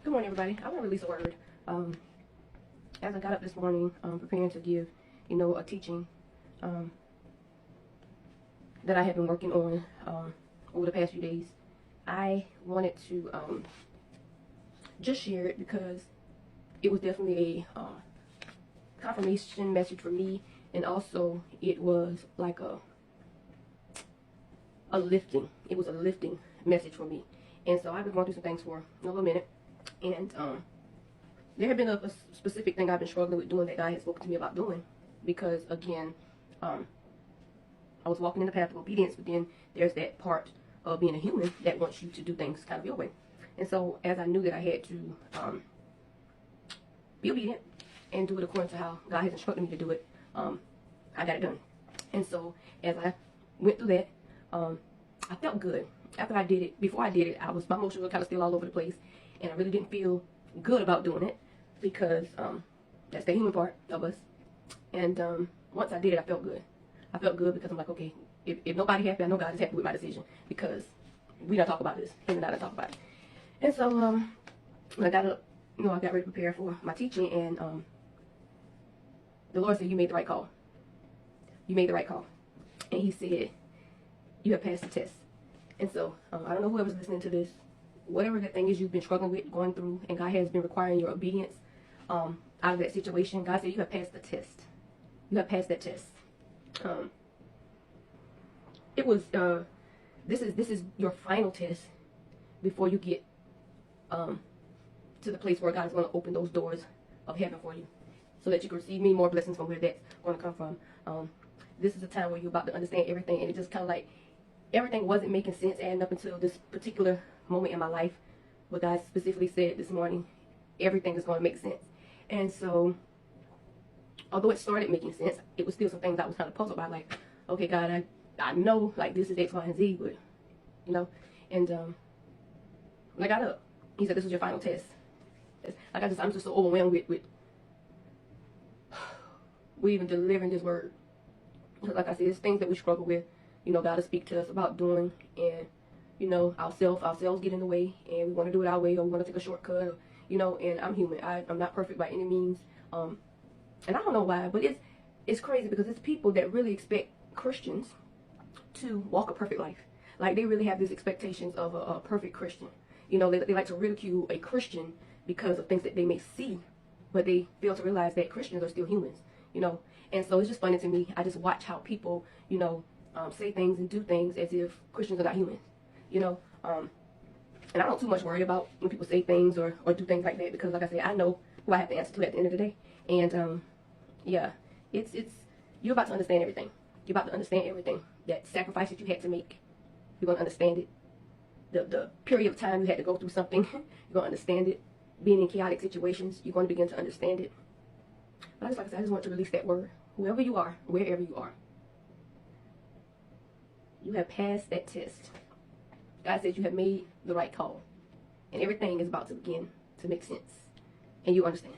Good morning, everybody. I want to release a word. As I got up this morning, preparing to give, a teaching that I have been working on over the past few days, I wanted to just share it because it was definitely a confirmation message for me, and also it was like a lifting. It was a lifting message for me, and so I've been going through some things for a little minute. And there had been a specific thing I've been struggling with doing that God had spoken to me about doing, because again, I was walking in the path of obedience, but then there's that part of being a human that wants you to do things kind of your way. And so as I knew that I had to be obedient and do it according to how God has instructed me to do it, I got it done. And so as I went through that, I felt good. After I did it, before I did it, my emotions were kind of still all over the place. And I really didn't feel good about doing it because that's the human part of us. And once I did it, I felt good. I felt good because I'm like, okay, if nobody happy, I know God is happy with my decision, because we don't talk about this. Him and I don't talk about it. And so when I got up, I got ready to prepare for my teaching, and the Lord said, you made the right call. You made the right call. And He said, you have passed the test. And so I don't know whoever's listening to this, whatever that thing is you've been struggling with, going through, and God has been requiring your obedience out of that situation, God said you have passed the test. You have passed that test. It was this is your final test before you get to the place where God is going to open those doors of heaven for you, so that you can receive many more blessings from where that's going to come from. This is a time where you're about to understand everything, and it just kind of like everything wasn't making sense adding up until this particular moment in my life, but God specifically said this morning, everything is going to make sense. And so, although it started making sense, it was still some things I was kind of puzzled by, like, okay, God, I know, like, this is X, Y, and Z, but, and when I got up, He said, this was your final test. Like, I'm just so overwhelmed with even delivering this word. Like I said, it's things that we struggle with, God to speak to us about doing, and ourselves get in the way, and we want to do it our way, or we want to take a shortcut, and I'm human. I'm not perfect by any means. And I don't know why, but it's crazy, because it's people that really expect Christians to walk a perfect life. Like, they really have these expectations of a perfect Christian. They like to ridicule a Christian because of things that they may see, but they fail to realize that Christians are still humans, And so it's just funny to me. I just watch how people, say things and do things as if Christians are not humans. And I don't too much worry about when people say things or do things like that, because like I said, I know who I have to answer to at the end of the day. And yeah, it's you're about to understand everything. You're about to understand everything. That sacrifice that you had to make, you're gonna understand it. The period of time you had to go through something, you're gonna understand it. Being in chaotic situations, you're gonna begin to understand it. But like I said, I just want to release that word. Whoever you are, wherever you are, you have passed that test. God says you have made the right call, and everything is about to begin to make sense, and you understand.